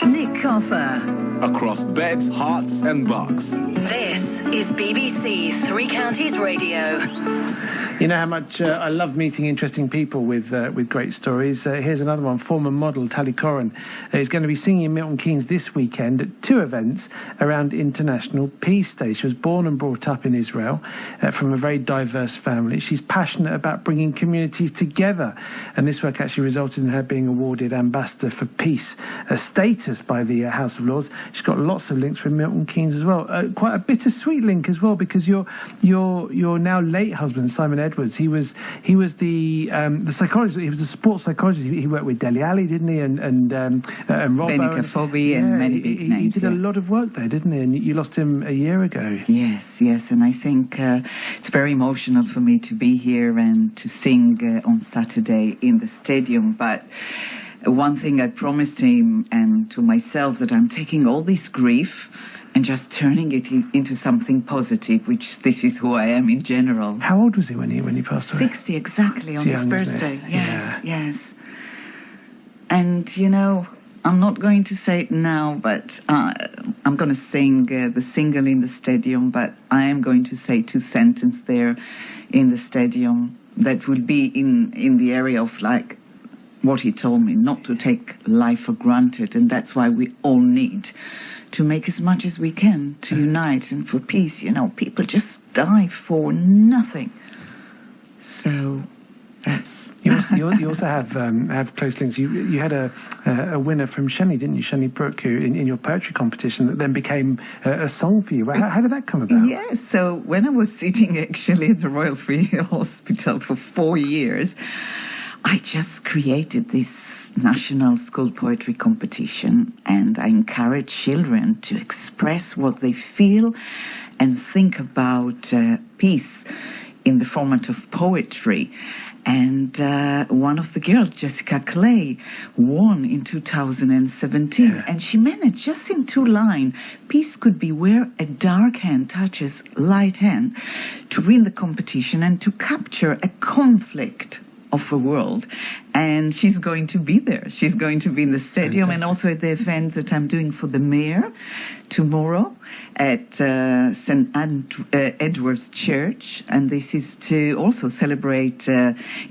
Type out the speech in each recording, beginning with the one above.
Nick Coffer. Across beds, hearts and bucks. This is BBC Three Counties Radio. You know how much I love meeting interesting people with great stories. Here's another one. Former model Tali Corran is going to be singing in Milton Keynes this weekend at two events around International Peace Day. She was born and brought up in Israel from a very diverse family. She's passionate about bringing communities together, and this work actually resulted in her being awarded Ambassador for Peace status by the House of Lords. She's got lots of links with Milton Keynes as well. Quite a bittersweet link as well, because your now late husband Simon Edwards, he was the psychologist. He was a sports psychologist. He worked with Dele Alli, didn't he? And Robbo. Benica Fobby and many big names. He did a lot of work there, didn't he? And you lost him a year ago. Yes, and I think it's very emotional for me to be here and to sing on Saturday in the stadium. But one thing I promised him and to myself, that I'm taking all this grief and just turning it into something positive, which this is who I am in general. How old was he when he passed away? 60 exactly, on his birthday. Yes. And, you know, I'm not going to say it now, but I'm going to sing the single in the stadium, but I am going to say two sentences there in the stadium that will be in the area of, like, what he told me, not to take life for granted. And that's why we all need to make as much as we can to unite and for peace. You know, people just die for nothing. So that's... You also have close links. You had a winner from Shani, didn't you? Shani Brooke, who in your poetry competition that then became a song for you. How did that come about? Yeah, so when I was sitting actually at the Royal Free Hospital for 4 years, I just created this national school poetry competition, and I encourage children to express what they feel and think about peace in the format of poetry. And one of the girls, Jessica Clay, won in 2017. And she managed, just in 2 lines, peace could be where a dark hand touches light hand, to win the competition and to capture a conflict of a world. And she's going to be there. She's going to be in the stadium. Fantastic. And also at the events that I'm doing for the mayor tomorrow at St. Edward's Church. And this is to also celebrate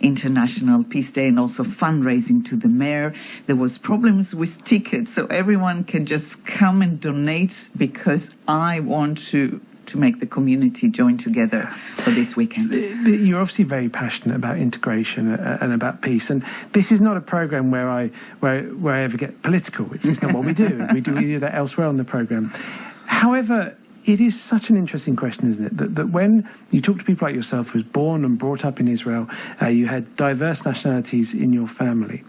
International Peace Day and also fundraising to the mayor. There was problems with tickets, so everyone can just come and donate, because I want to make the community join together for this weekend. You're obviously very passionate about integration and about peace, and this is not a programme where I ever get political. It's not what we do. We do that elsewhere on the programme. However, it is such an interesting question, isn't it? That when you talk to people like yourself, who was born and brought up in Israel, you had diverse nationalities in your family,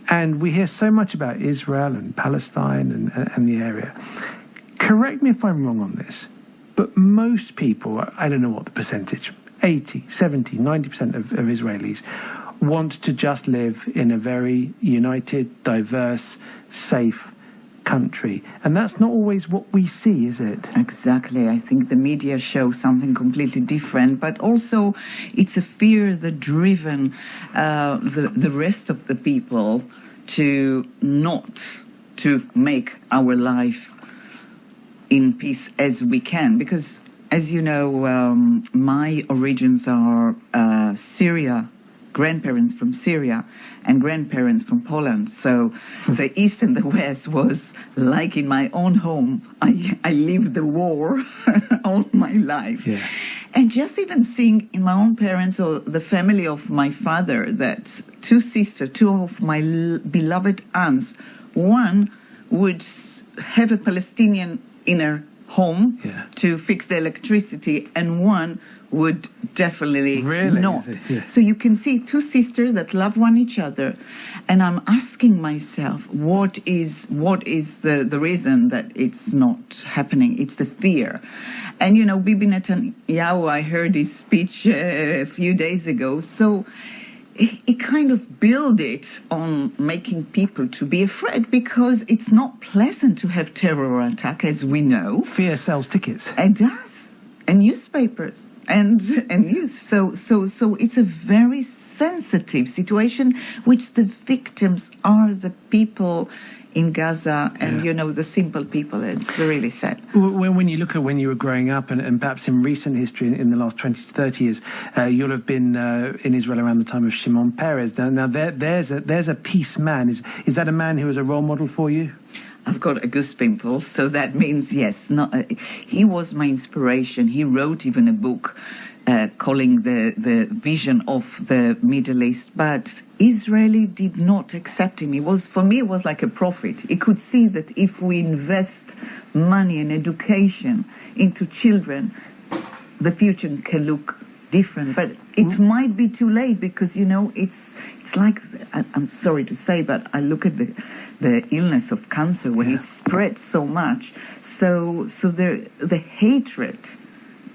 and we hear so much about Israel and Palestine and the area. Correct me if I'm wrong on this, but most people, I don't know what the percentage, 80, 70, 90% of Israelis want to just live in a very united, diverse, safe country. And that's not always what we see, is it? Exactly. I think the media shows something completely different, but also it's a fear that driven the rest of the people to not to make our life in peace as we can, because, as you know, my origins are Syria, grandparents from Syria and grandparents from Poland. So the East and the West was like in my own home. I lived the war all my life. Yeah. And just even seeing in my own parents or the family of my father that two of my beloved aunts, one would have a Palestinian in her home to fix the electricity, and one would definitely not. Yeah. So you can see two sisters that love each other, and I'm asking myself, what is the reason that it's not happening? It's the fear. And you know, Bibi Netanyahu, I heard his speech a few days ago, so it kind of build it on making people to be afraid, because it's not pleasant to have terror attack, as we know. Fear sells tickets. It does, and newspapers and news. So it's a very sensitive situation, which the victims are the people in Gaza, and the simple people. It's really sad. When you look at when you were growing up, and perhaps in recent history, in the last 20 to 30 years, you'll have been in Israel around the time of Shimon Peres. Now there's a peace man. Is that a man who was a role model for you? I've got a goose pimple, so that means yes. He was my inspiration. He wrote even a book calling the vision of the Middle East, but Israeli did not accept him. For me, it was like a prophet. He could see that if we invest money and education into children, the future can look different. But it might be too late because, it's like, I'm sorry to say, but I look at the illness of cancer when it spreads so much. So the hatred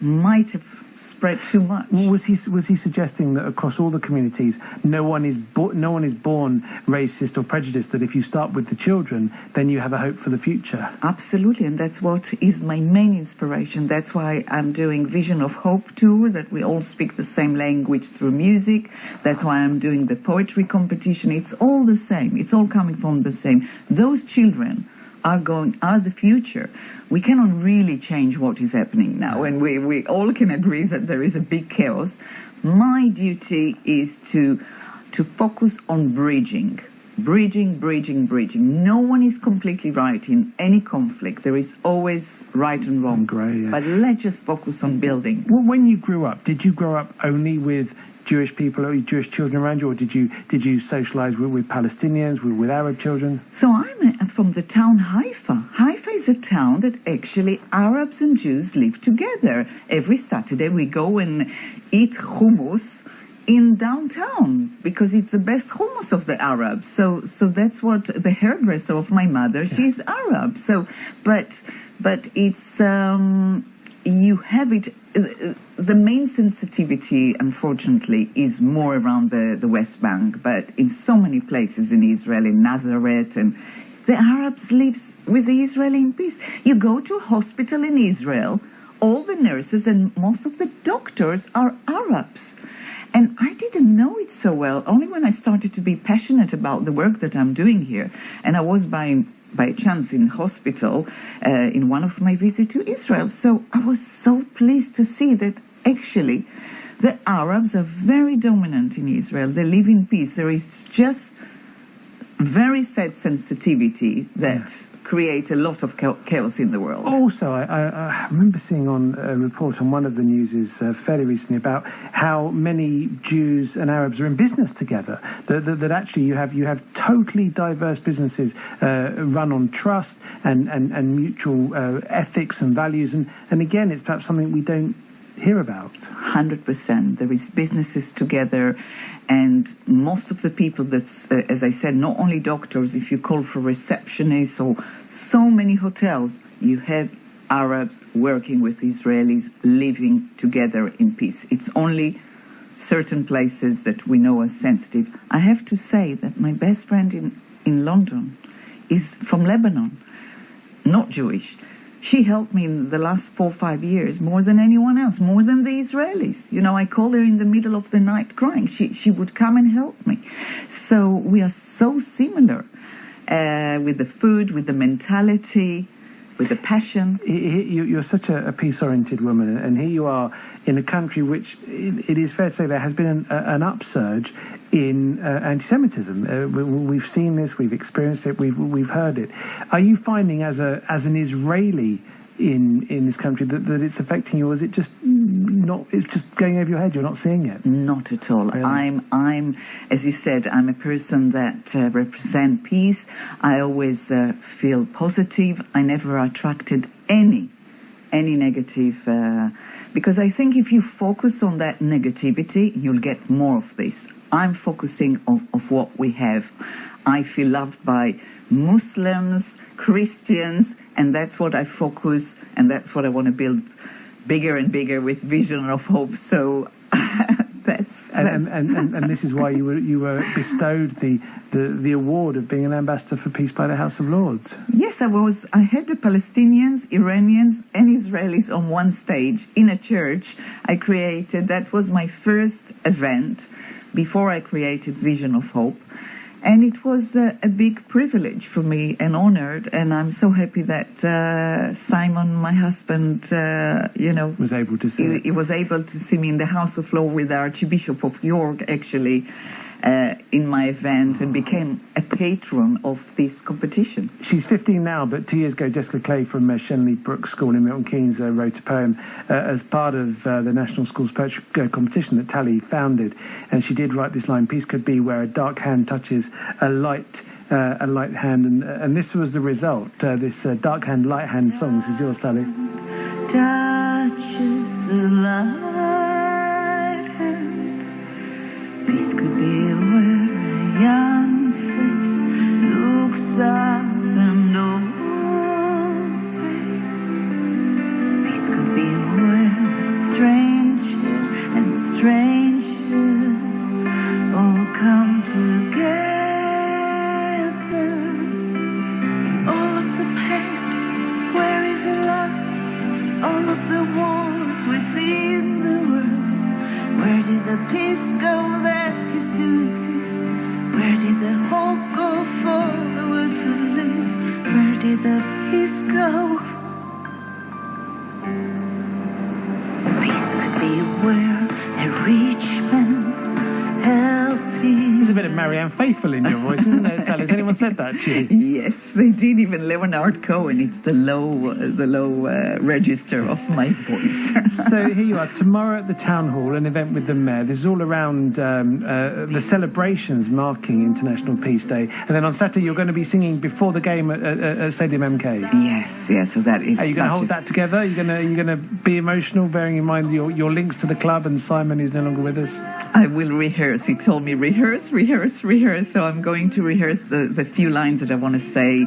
might have spread too much. Was he suggesting that across all the communities, no one is born racist or prejudiced? That if you start with the children, then you have a hope for the future. Absolutely, and that's what is my main inspiration. That's why I'm doing Vision of Hope tour. That we all speak the same language through music. That's why I'm doing the poetry competition. It's all the same. It's all coming from the same. Those children are the future. We cannot really change what is happening now, and we all can agree that there is a big chaos. My duty is to focus on bridging. No one is completely right in any conflict. There is always right and wrong. Grey, But let's just focus on building. Well, when you grew up, did you grow up only with Jewish people or Jewish children around you, or did you socialise with Palestinians, with Arab children? So I'm from the town Haifa. Haifa is a town that actually Arabs and Jews live together. Every Saturday we go and eat hummus in downtown because it's the best hummus of the Arabs. So that's what the hairdresser of my mother, she's Arab. So, but it's you have it. The main sensitivity, unfortunately, is more around the West Bank, but in so many places in Israel, in Nazareth, and the Arabs live with the Israeli in peace. You go to a hospital in Israel, all the nurses and most of the doctors are Arabs. And I didn't know it so well, only when I started to be passionate about the work that I'm doing here. And I was by chance in hospital in one of my visits to Israel. So I was so pleased to see that actually the Arabs are very dominant in Israel. They live in peace. There is just very sad sensitivity that create a lot of chaos in the world. Also, I remember seeing on a report on one of the newses fairly recently about how many Jews and Arabs are in business together. That actually you have totally diverse businesses run on trust and mutual ethics and values. And again, it's perhaps something we don't hear about. 100%. There is businesses together, and most of the people that's, as I said, not only doctors, if you call for receptionists or so many hotels, you have Arabs working with Israelis, living together in peace. It's only certain places that we know are sensitive. I have to say that my best friend in London is from Lebanon, not Jewish. She helped me in the last 4 or 5 years more than anyone else, more than the Israelis. You know, I called her in the middle of the night crying. She would come and help me. So we are so similar with the food, with the mentality, with the passion. You're such a peace-oriented woman, and here you are in a country which, it is fair to say, there has been an upsurge in anti-Semitism. We've seen this, we've experienced it, we've heard it. Are you finding, as an Israeli in this country, that it's affecting you, or is it just not? It's just going over your head. You're not seeing it. Not at all. Really? I'm, as you said, I'm a person that represent peace. I always feel positive. I never attracted any negative, because I think if you focus on that negativity, you'll get more of this. I'm focusing on what we have. I feel loved by Muslims, Christians, and that's what I focus, and that's what I want to build bigger and bigger with Vision of Hope. So that's and this is why you were bestowed the award of being an ambassador for peace by the House of Lords. Yes, I had the Palestinians, Iranians, and Israelis on one stage in a church I created. That was my first event before I created Vision of Hope. And it was a big privilege for me and honored, and I'm so happy that Simon, my husband, was able to see. He was able to see me in the House of Law with the Archbishop of York, actually, in my event, and became a patron of this competition. She's 15 now, but 2 years ago, Jessica Clay from Shenley Brook School in Milton Keynes wrote a poem as part of the National Schools Poetry competition that Tally founded. And she did write this line, "Peace could be where a dark hand touches a light hand." And this was the result, this dark hand, light hand song. This is yours, Tally. Touches a light hand. Peace could be where a young face looks up and old face. Peace could be where strangers and strangers all come together. All of the pain, where is the love? All of the wars within the world. Where did the peace go that used to exist? Where did the hope go for the world to live? Where did the peace go? Peace could be where a rich man helping. There's a bit of Marianne Faithfull in your voice, isn't there, Tally? Has anyone said that to you? Yes, they did. Even Leonard Cohen. It's the low register of my voice. So here you are, tomorrow at the Town Hall, an event with the Mayor. This is all around the celebrations marking International Peace Day. And then on Saturday, you're going to be singing before the game at Stadium MK. Yes, so that is... Are you going to hold that together? Are you going to be emotional, bearing in mind your links to the club and Simon, who's no longer with us? I will rehearse. He told me rehearse. So I'm going to rehearse the few lines that I want to say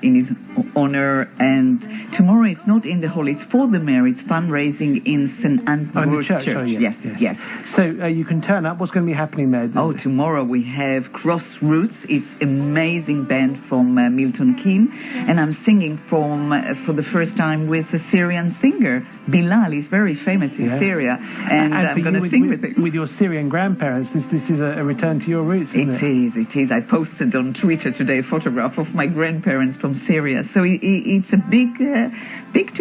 in his honor. And tomorrow it's not in the hall, it's for the Mayor. It's fundraising in St. Andrew's Church. Oh, yeah. Yes. So you can turn up. What's going to be happening there? Tomorrow we have Crossroads. It's amazing band from Milton Keynes, and I'm singing for the first time with a Syrian singer. Bilal is very famous in Syria, and I'm going to sing with him. With your Syrian grandparents, this is a return to your roots, isn't it? It is. I posted on Twitter today a photograph of my grandparents from Syria, so it's a big 2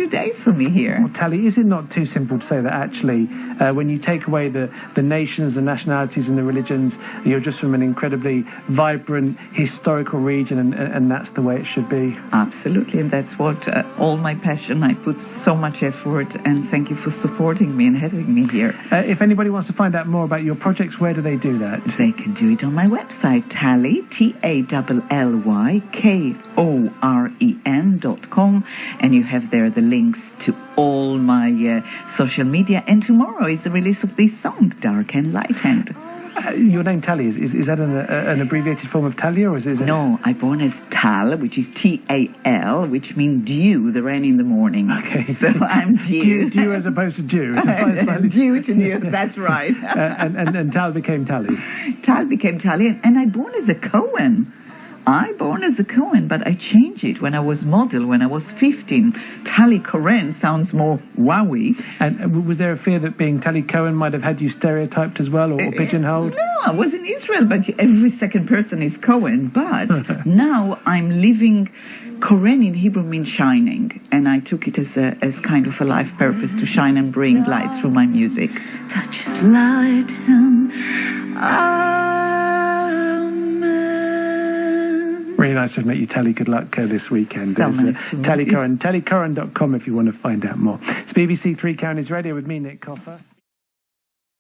days for me here. Well, Tally, is it not too simple to say that actually, when you take away the nations, the nationalities and the religions, you're just from an incredibly vibrant, historical region, and that's the way it should be? Absolutely, and that's what all my passion. I put so much effort, and thank you for supporting me and having me here. If anybody wants to find out more about your projects, where do they do that? They can do it on my website, Tally, TALLYKOREN.com, and you have there the links to all my social media. And tomorrow is the release of this song, Dark and Light Hand. Your name, Tally, is that an abbreviated form of Talia, or is it? No, I'm born as Tal, which is Tal, which means dew, the rain in the morning. Okay. So I'm dew. Dew as opposed to Jew. It's slightly... Dew to dew, that's right. and Tal became Tally. Tal became Tally, and I'm born as a Cohen. I'm born as a Cohen, but I changed it when I was model, when I was 15. Tally Coren sounds more wowie. And was there a fear that being Tally Cohen might have had you stereotyped as well, or pigeonholed? No, I was in Israel, but every second person is Cohen. But now I'm living... Koren in Hebrew means shining, and I took it as kind of a life purpose to shine and bring light through my music. Touches light and Really nice to meet you, Tally. Good luck this weekend. So nice to meet Tally you. Coren, tallycoren.com if you want to find out more. It's BBC Three Counties Radio with me, Nick Coffer.